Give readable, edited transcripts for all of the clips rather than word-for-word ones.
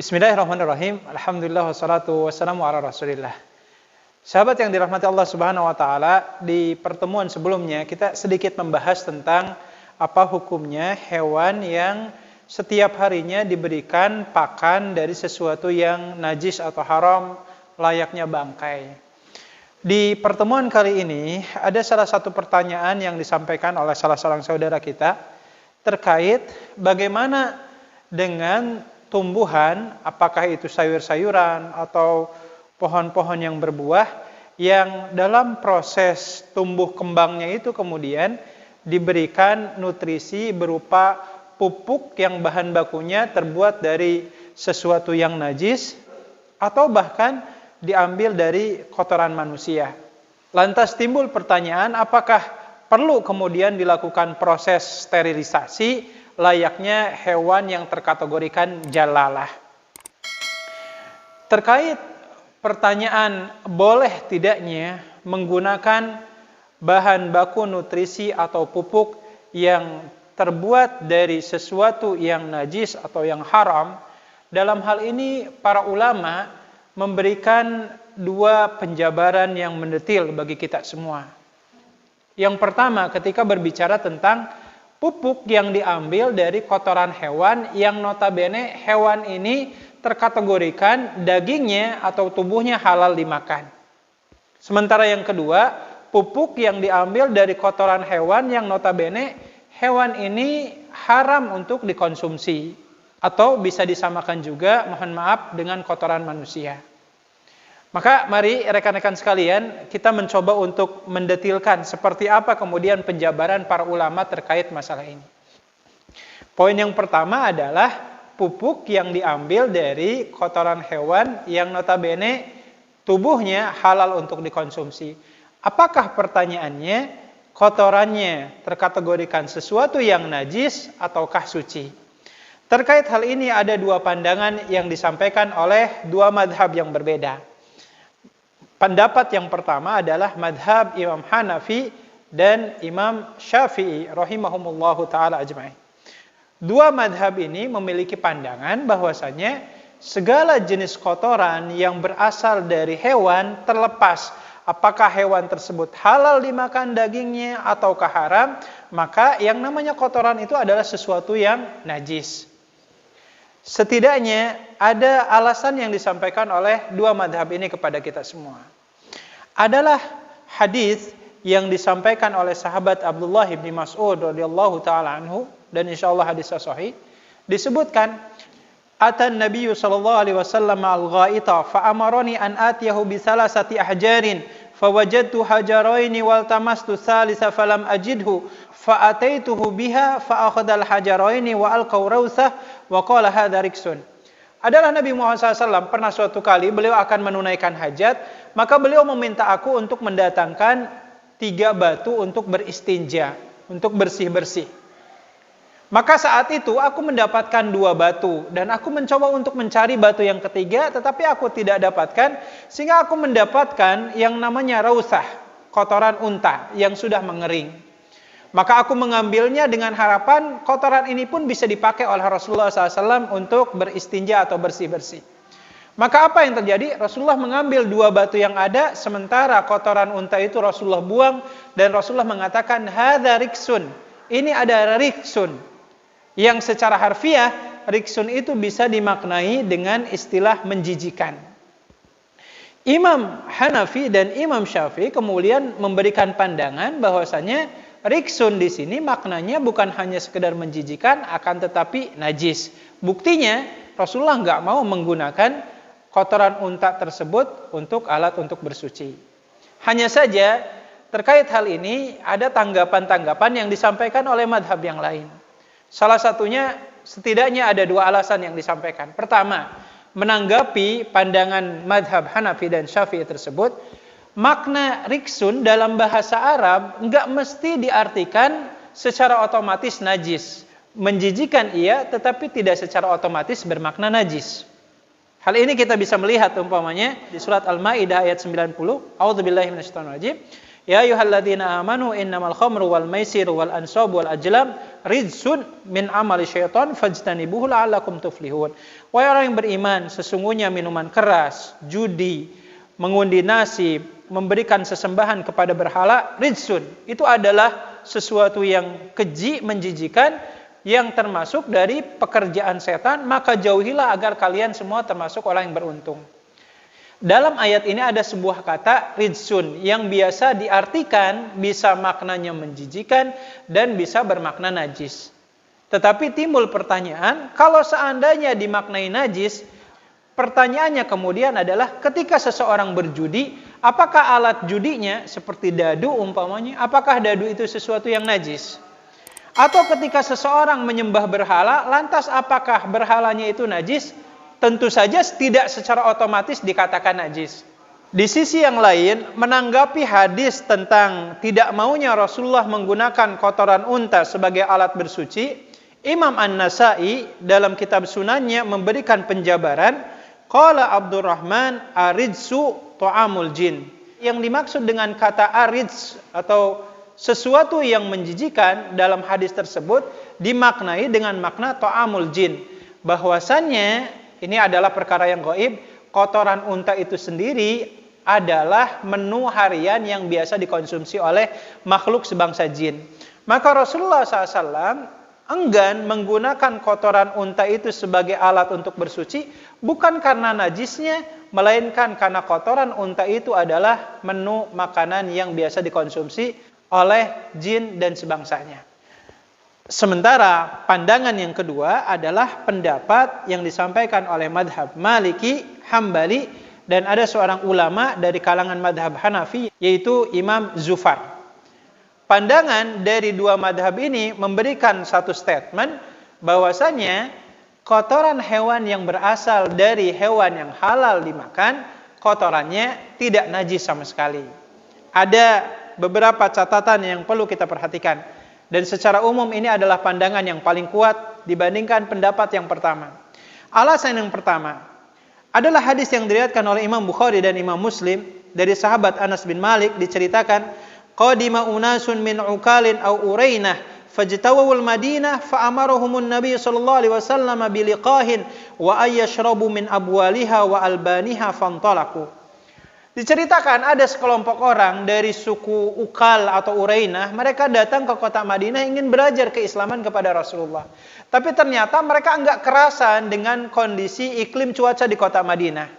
Bismillahirrahmanirrahim. Alhamdulillah wassalatu wassalamu ala Rasulillah. Sahabat yang dirahmati Allah Subhanahu wa taala, di pertemuan sebelumnya kita sedikit membahas tentang apa hukumnya hewan yang setiap harinya diberikan pakan dari sesuatu yang najis atau haram, layaknya bangkai. Di pertemuan kali ini ada salah satu pertanyaan yang disampaikan oleh salah seorang saudara kita terkait bagaimana dengan tumbuhan, apakah itu sayur-sayuran atau pohon-pohon yang berbuah yang dalam proses tumbuh kembangnya itu kemudian diberikan nutrisi berupa pupuk yang bahan bakunya terbuat dari sesuatu yang najis atau bahkan diambil dari kotoran manusia. Lantas timbul pertanyaan, apakah perlu kemudian dilakukan proses sterilisasi layaknya hewan yang terkategorikan jalalah? Terkait pertanyaan boleh tidaknya menggunakan bahan baku nutrisi atau pupuk yang terbuat dari sesuatu yang najis atau yang haram, dalam hal ini para ulama memberikan dua penjabaran yang mendetil bagi kita semua. Yang pertama, ketika berbicara tentang pupuk yang diambil dari kotoran hewan yang notabene hewan ini terkategorikan dagingnya atau tubuhnya halal dimakan. Sementara yang kedua, pupuk yang diambil dari kotoran hewan yang notabene hewan ini haram untuk dikonsumsi atau bisa disamakan juga, mohon maaf, dengan kotoran manusia. Maka mari rekan-rekan sekalian, kita mencoba untuk mendetilkan seperti apa kemudian penjabaran para ulama terkait masalah ini. Poin yang pertama adalah pupuk yang diambil dari kotoran hewan yang notabene tubuhnya halal untuk dikonsumsi. Apakah pertanyaannya kotorannya terkategorikan sesuatu yang najis ataukah suci? Terkait hal ini ada dua pandangan yang disampaikan oleh dua madhab yang berbeda. Pendapat yang pertama adalah madhab Imam Hanafi dan Imam Syafi'i rahimahumullahu ta'ala ajma'in. Dua madhab ini memiliki pandangan bahwasanya segala jenis kotoran yang berasal dari hewan, terlepas apakah hewan tersebut halal dimakan dagingnya ataukah haram, maka yang namanya kotoran itu adalah sesuatu yang najis. Setidaknya ada alasan yang disampaikan oleh dua madhab ini kepada kita semua. Adalah hadis yang disampaikan oleh sahabat Abdullah bin Mas'ud radhiyallahu taala anhu, dan insyaallah hadisnya sahih. Disebutkan, atan nabiyyu sallallahu alaihi wasallam al-ghaita fa amarani an atiyahu bi salasati ahjarin fawajadtu hajaraini wal tamastu salisa falam ajidhu fa ataituhu biha fa akhadha al-hajaraini wa alqaw rawsah wa qala hadza riksun. Adalah Nabi Muhammad SAW pernah suatu kali beliau akan menunaikan hajat, maka beliau meminta aku untuk mendatangkan 3 batu untuk beristinja, untuk bersih-bersih. Maka saat itu aku mendapatkan 2 batu dan aku mencoba untuk mencari batu yang ketiga, tetapi aku tidak dapatkan, sehingga aku mendapatkan yang namanya rausah, kotoran unta yang sudah mengering. Maka aku mengambilnya dengan harapan kotoran ini pun bisa dipakai oleh Rasulullah SAW untuk beristinja atau bersih-bersih. Maka apa yang terjadi? Rasulullah mengambil 2 batu yang ada, sementara kotoran unta itu Rasulullah buang, dan Rasulullah mengatakan, hadza riksun. Ini ada riksun. Yang secara harfiah, riksun itu bisa dimaknai dengan istilah menjijikan. Imam Hanafi dan Imam Syafi'i kemudian memberikan pandangan bahwasanya riksun di sini maknanya bukan hanya sekedar menjijikan, akan tetapi najis. Buktinya Rasulullah nggak mau menggunakan kotoran unta tersebut untuk alat untuk bersuci. Hanya saja terkait hal ini ada tanggapan-tanggapan yang disampaikan oleh madhab yang lain. Salah satunya, setidaknya ada 2 alasan yang disampaikan. Pertama, menanggapi pandangan madhab Hanafi dan Syafi'i tersebut, makna riksun dalam bahasa Arab enggak mesti diartikan secara otomatis najis. Menjijikan iya, tetapi tidak secara otomatis bermakna najis. Hal ini kita bisa melihat umpamanya di surat Al-Maidah ayat 90, A'udzubillahi minasyaitonir rajim, Ya ayyuhalladzina amanu innamal khamru wal maisiru wal ansabu wal azlam rijsun min amali syaitan fajtanibuhu la'allakum tuflihun. Wahai orang yang beriman, sesungguhnya minuman keras, judi, mengundi nasib, memberikan sesembahan kepada berhala, rijsun, itu adalah sesuatu yang keji, menjijikan, yang termasuk dari pekerjaan setan, maka jauhilah agar kalian semua termasuk orang yang beruntung. Dalam ayat ini ada sebuah kata rijsun yang biasa diartikan bisa maknanya menjijikan dan bisa bermakna najis. Tetapi timbul pertanyaan, kalau seandainya dimaknai najis, pertanyaannya kemudian adalah ketika seseorang berjudi, apakah alat judinya seperti dadu umpamanya, apakah dadu itu sesuatu yang najis? Atau ketika seseorang menyembah berhala, lantas apakah berhalanya itu najis? Tentu saja tidak secara otomatis dikatakan najis. Di sisi yang lain, menanggapi hadis tentang tidak maunya Rasulullah menggunakan kotoran unta sebagai alat bersuci, Imam An-Nasai dalam kitab Sunannya memberikan penjabaran, qala Abdurrahman aridsu ta'amul jin. Yang dimaksud dengan kata aridz atau sesuatu yang menjijikan dalam hadis tersebut dimaknai dengan makna ta'amul jin. Bahwasannya ini adalah perkara yang gaib, kotoran unta itu sendiri adalah menu harian yang biasa dikonsumsi oleh makhluk sebangsa jin. Maka Rasulullah SAW enggan menggunakan kotoran unta itu sebagai alat untuk bersuci, bukan karena najisnya, melainkan karena kotoran unta itu adalah menu makanan yang biasa dikonsumsi oleh jin dan sebangsanya. Sementara pandangan yang kedua adalah pendapat yang disampaikan oleh madhab Maliki, Hambali, dan ada seorang ulama dari kalangan madhab Hanafi, yaitu Imam Zufar. Pandangan dari dua madhab ini memberikan satu statement bahwasanya kotoran hewan yang berasal dari hewan yang halal dimakan, kotorannya tidak najis sama sekali. Ada beberapa catatan yang perlu kita perhatikan. Dan secara umum ini adalah pandangan yang paling kuat dibandingkan pendapat yang pertama. Alasan yang pertama adalah hadis yang diriwayatkan oleh Imam Bukhari dan Imam Muslim dari sahabat Anas bin Malik, diceritakan, qadima unasun min ukalin aw urainah fajtawul madinah fa amaruhumun nabiy sallallahu alaihi wasallam biliqahin wa ayyashrabu min abwaliha wa albaniha fantalaqu. Diceritakan ada sekelompok orang dari suku Ukal atau Urainah, mereka datang ke kota Madinah ingin belajar keislaman kepada Rasulullah. Tapi ternyata mereka enggak kerasan dengan kondisi iklim cuaca di kota Madinah.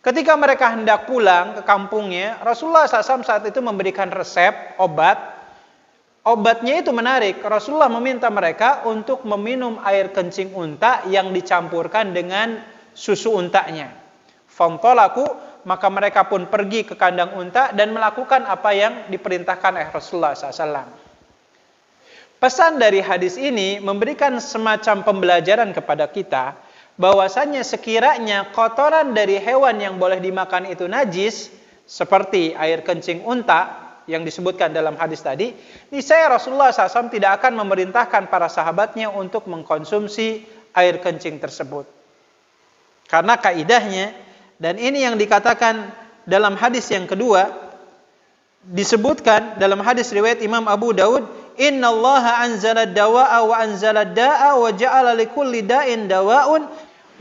Ketika mereka hendak pulang ke kampungnya, Rasulullah SAW saat itu memberikan resep obat. Obatnya itu menarik. Rasulullah meminta mereka untuk meminum air kencing unta yang dicampurkan dengan susu untanya. Fantalaku, maka mereka pun pergi ke kandang unta dan melakukan apa yang diperintahkan oleh Rasulullah SAW. Pesan dari hadis ini memberikan semacam pembelajaran kepada kita, bahwasannya sekiranya kotoran dari hewan yang boleh dimakan itu najis, seperti air kencing unta yang disebutkan dalam hadis tadi, niscaya Rasulullah SAW tidak akan memerintahkan para sahabatnya untuk mengkonsumsi air kencing tersebut. Karena kaidahnya, dan ini yang dikatakan dalam hadis yang kedua, disebutkan dalam hadis riwayat Imam Abu Daud, innallaha anzala dawa'a wa anzala da'a wa ja'ala likulli da'in dawa'un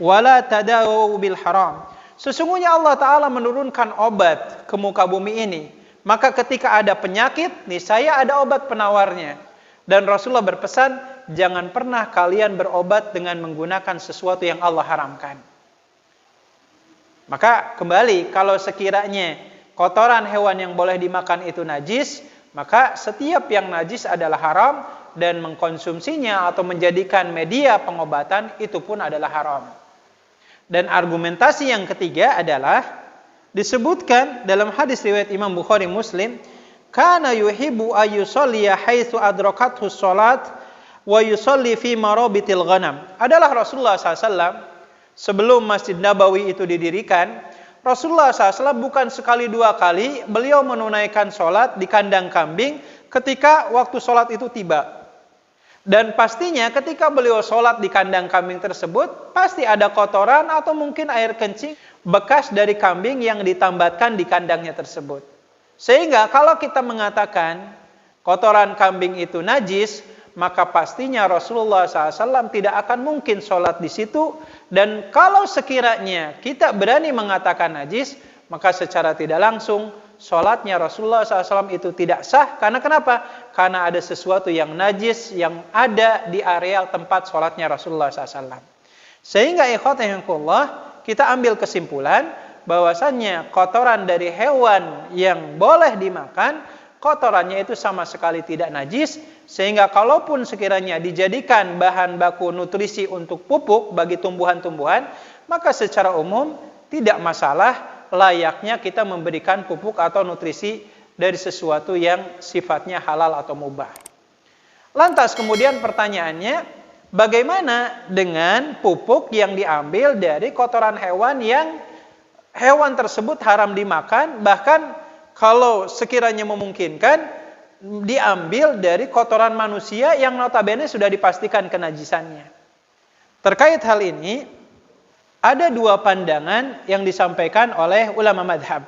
wa la tadawu bil haram. Sesungguhnya Allah Ta'ala menurunkan obat ke muka bumi ini, maka ketika ada penyakit, niscaya ada obat penawarnya. Dan Rasulullah berpesan, jangan pernah kalian berobat dengan menggunakan sesuatu yang Allah haramkan. Maka kembali, kalau sekiranya kotoran hewan yang boleh dimakan itu najis, maka setiap yang najis adalah haram, dan mengkonsumsinya atau menjadikan media pengobatan itu pun adalah haram. Dan argumentasi yang ketiga adalah disebutkan dalam hadis riwayat Imam Bukhari Muslim, kana yuhibbu ayyusalliya haitsu adrakathu shalat wa yusalli fi marabitil ghanam. Adalah Rasulullah SAW sebelum Masjid Nabawi itu didirikan, Rasulullah SAW bukan sekali dua kali beliau menunaikan sholat di kandang kambing ketika waktu sholat itu tiba. Dan pastinya ketika beliau sholat di kandang kambing tersebut, pasti ada kotoran atau mungkin air kencing bekas dari kambing yang ditambatkan di kandangnya tersebut. Sehingga kalau kita mengatakan kotoran kambing itu najis, maka pastinya Rasulullah SAW tidak akan mungkin sholat di situ. Dan kalau sekiranya kita berani mengatakan najis, maka secara tidak langsung sholatnya Rasulullah SAW itu tidak sah. Karena kenapa? Karena ada sesuatu yang najis yang ada di area tempat sholatnya Rasulullah SAW. Sehingga ikhwatahillah, kita ambil kesimpulan bahwasannya kotoran dari hewan yang boleh dimakan, kotorannya itu sama sekali tidak najis. Sehingga kalaupun sekiranya dijadikan bahan baku nutrisi untuk pupuk bagi tumbuhan-tumbuhan, maka secara umum tidak masalah, layaknya kita memberikan pupuk atau nutrisi dari sesuatu yang sifatnya halal atau mubah. Lantas kemudian pertanyaannya, bagaimana dengan pupuk yang diambil dari kotoran hewan yang hewan tersebut haram dimakan, bahkan kalau sekiranya memungkinkan diambil dari kotoran manusia yang notabene sudah dipastikan kenajisannya. Terkait hal ini, ada dua pandangan yang disampaikan oleh ulama madhab.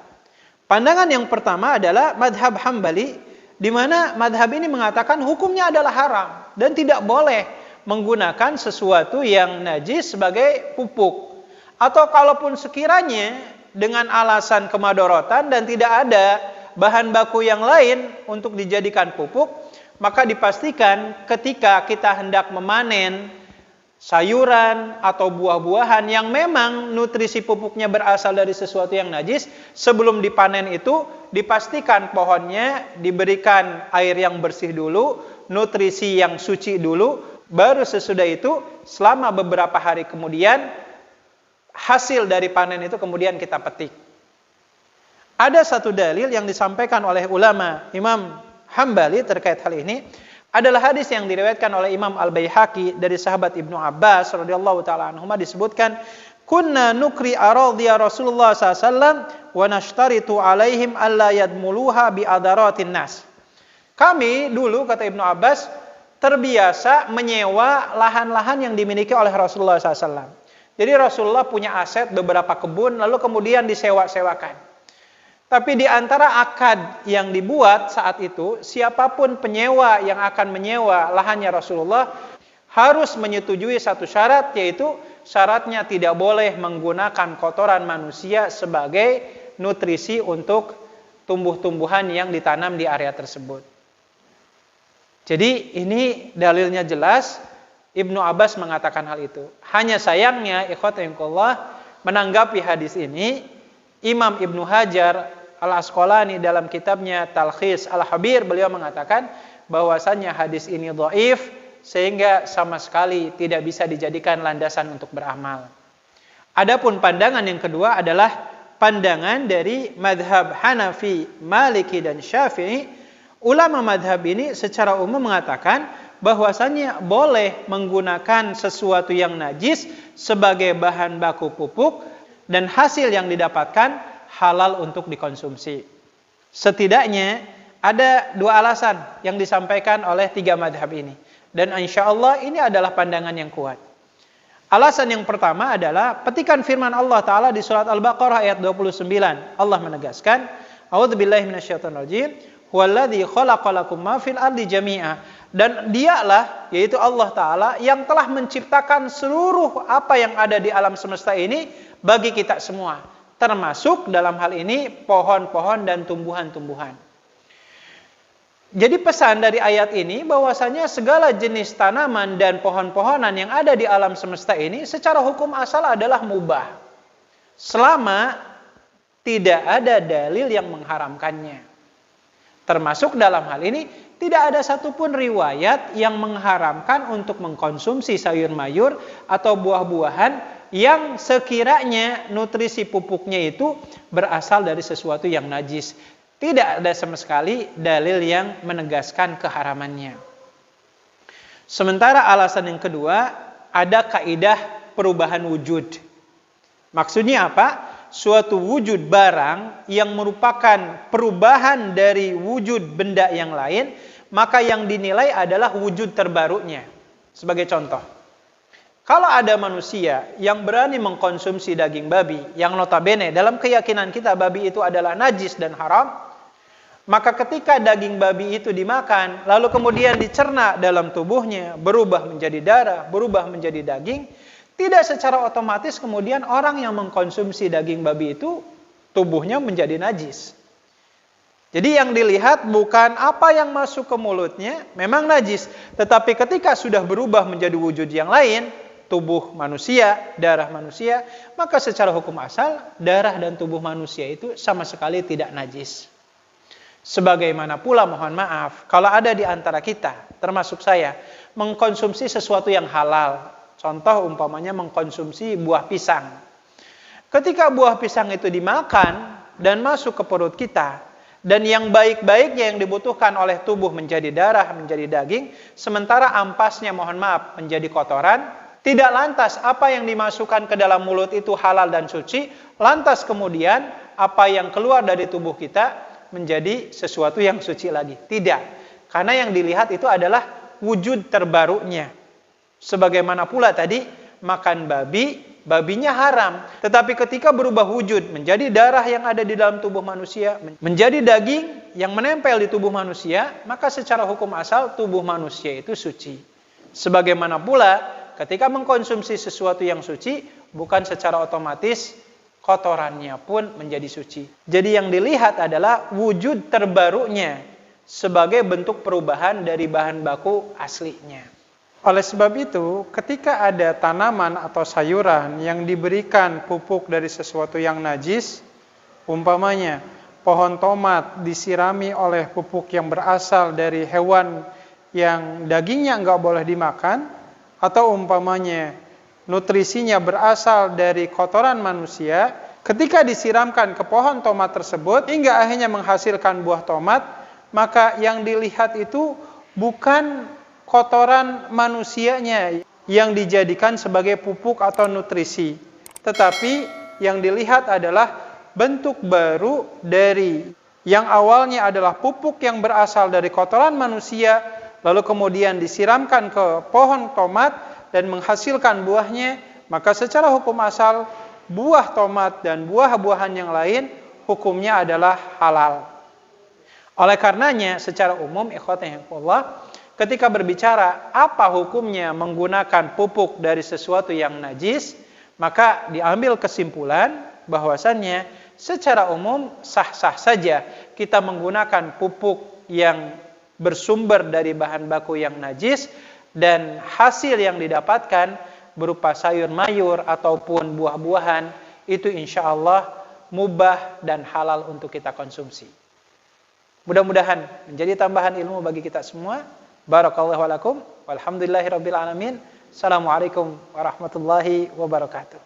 Pandangan yang pertama adalah madhab Hambali, di mana madhab ini mengatakan hukumnya adalah haram dan tidak boleh menggunakan sesuatu yang najis sebagai pupuk. Atau kalaupun sekiranya dengan alasan kemadorotan dan tidak ada bahan baku yang lain untuk dijadikan pupuk, maka dipastikan ketika kita hendak memanen sayuran atau buah-buahan yang memang nutrisi pupuknya berasal dari sesuatu yang najis, sebelum dipanen itu dipastikan pohonnya diberikan air yang bersih dulu, nutrisi yang suci dulu, baru sesudah itu selama beberapa hari kemudian hasil dari panen itu kemudian kita petik. Ada satu dalil yang disampaikan oleh ulama Imam Hambali terkait hal ini, adalah hadis yang diriwayatkan oleh Imam Al-Baihaqi dari sahabat Ibnu Abbas radhiyallahu taala anhuma, disebutkan, kunna nukri aradhiya Rasulullah SAW wa nashtaritu alaihim alla yadmuluha bi adaratin nas. Kami dulu, kata Ibnu Abbas, terbiasa menyewa lahan-lahan yang dimiliki oleh Rasulullah SAW. Jadi Rasulullah punya aset beberapa kebun, lalu kemudian disewa-sewakan. Tapi di antara akad yang dibuat saat itu, siapapun penyewa yang akan menyewa lahannya Rasulullah harus menyetujui satu syarat, yaitu syaratnya tidak boleh menggunakan kotoran manusia sebagai nutrisi untuk tumbuh-tumbuhan yang ditanam di area tersebut. Jadi ini dalilnya jelas, Ibnu Abbas mengatakan hal itu. Hanya sayangnya, ikhwatallah, menanggapi hadis ini, Imam Ibnu Hajar Al-Asqalani dalam kitabnya Talkhis Al-Habir, beliau mengatakan bahwasannya hadis ini dhaif, sehingga sama sekali tidak bisa dijadikan landasan untuk beramal. Adapun pandangan yang kedua adalah pandangan dari madhab Hanafi, Maliki dan Syafi'i. Ulama madhab ini secara umum mengatakan bahwasannya boleh menggunakan sesuatu yang najis sebagai bahan baku pupuk dan hasil yang didapatkan halal untuk dikonsumsi. Setidaknya ada dua alasan yang disampaikan oleh tiga madhab ini. Dan insya Allah ini adalah pandangan yang kuat. Alasan yang pertama adalah petikan firman Allah Ta'ala di surat Al-Baqarah ayat 29. Allah menegaskan, A'udzubillahi minasyaitonirrajim, huwallazi khalaqalakum ma fil ardi jami'a. Dan dialah, yaitu Allah Ta'ala, yang telah menciptakan seluruh apa yang ada di alam semesta ini bagi kita semua. Termasuk dalam hal ini pohon-pohon dan tumbuhan-tumbuhan. Jadi pesan dari ayat ini bahwasanya segala jenis tanaman dan pohon-pohonan yang ada di alam semesta ini secara hukum asal adalah mubah. Selama tidak ada dalil yang mengharamkannya. Termasuk dalam hal ini tidak ada satupun riwayat yang mengharamkan untuk mengkonsumsi sayur mayur atau buah-buahan yang sekiranya nutrisi pupuknya itu berasal dari sesuatu yang najis. Tidak ada sama sekali dalil yang menegaskan keharamannya. Sementara alasan yang kedua, ada kaidah perubahan wujud. Maksudnya apa? Suatu wujud barang yang merupakan perubahan dari wujud benda yang lain, maka yang dinilai adalah wujud terbarunya. Sebagai contoh, kalau ada manusia yang berani mengkonsumsi daging babi, yang notabene dalam keyakinan kita babi itu adalah najis dan haram, Maka ketika daging babi itu dimakan, lalu kemudian dicerna dalam tubuhnya, berubah menjadi darah, berubah menjadi daging, tidak secara otomatis kemudian orang yang mengkonsumsi daging babi itu tubuhnya menjadi najis. Jadi yang dilihat bukan apa yang masuk ke mulutnya, memang najis. Tetapi ketika sudah berubah menjadi wujud yang lain, tubuh manusia, darah manusia, maka secara hukum asal, darah dan tubuh manusia itu sama sekali tidak najis. Sebagaimana pula, mohon maaf, kalau ada di antara kita, termasuk saya, mengkonsumsi sesuatu yang halal. Contoh umpamanya mengkonsumsi buah pisang. Ketika buah pisang itu dimakan dan masuk ke perut kita, dan yang baik-baiknya yang dibutuhkan oleh tubuh menjadi darah, menjadi daging, sementara ampasnya, mohon maaf, menjadi kotoran, tidak lantas apa yang dimasukkan ke dalam mulut itu halal dan suci, lantas kemudian apa yang keluar dari tubuh kita menjadi sesuatu yang suci lagi. Tidak. Karena yang dilihat itu adalah wujud terbarunya. Sebagaimana pula tadi, makan babi, babinya haram. Tetapi ketika berubah wujud menjadi darah yang ada di dalam tubuh manusia, menjadi daging yang menempel di tubuh manusia, maka secara hukum asal tubuh manusia itu suci. Sebagaimana pula ketika mengkonsumsi sesuatu yang suci, bukan secara otomatis kotorannya pun menjadi suci. Jadi yang dilihat adalah wujud terbarunya sebagai bentuk perubahan dari bahan baku aslinya. Oleh sebab itu, ketika ada tanaman atau sayuran yang diberikan pupuk dari sesuatu yang najis, umpamanya pohon tomat disirami oleh pupuk yang berasal dari hewan yang dagingnya enggak boleh dimakan, atau umpamanya nutrisinya berasal dari kotoran manusia, ketika disiramkan ke pohon tomat tersebut hingga akhirnya menghasilkan buah tomat, maka yang dilihat itu bukan kotoran manusianya yang dijadikan sebagai pupuk atau nutrisi, tetapi yang dilihat adalah bentuk baru dari yang awalnya adalah pupuk yang berasal dari kotoran manusia, lalu kemudian disiramkan ke pohon tomat dan menghasilkan buahnya, maka secara hukum asal buah tomat dan buah-buahan yang lain hukumnya adalah halal. Oleh karenanya secara umum, ikhwatahillah, ketika berbicara apa hukumnya menggunakan pupuk dari sesuatu yang najis, maka diambil kesimpulan bahwasannya secara umum sah-sah saja kita menggunakan pupuk yang bersumber dari bahan baku yang najis, dan hasil yang didapatkan berupa sayur mayur ataupun buah-buahan itu insya Allah mubah dan halal untuk kita konsumsi. Mudah-mudahan menjadi tambahan ilmu bagi kita semua. Barakallahu lakum walhamdulillahirabbil alamin. Assalamualaikum warahmatullahi wabarakatuh.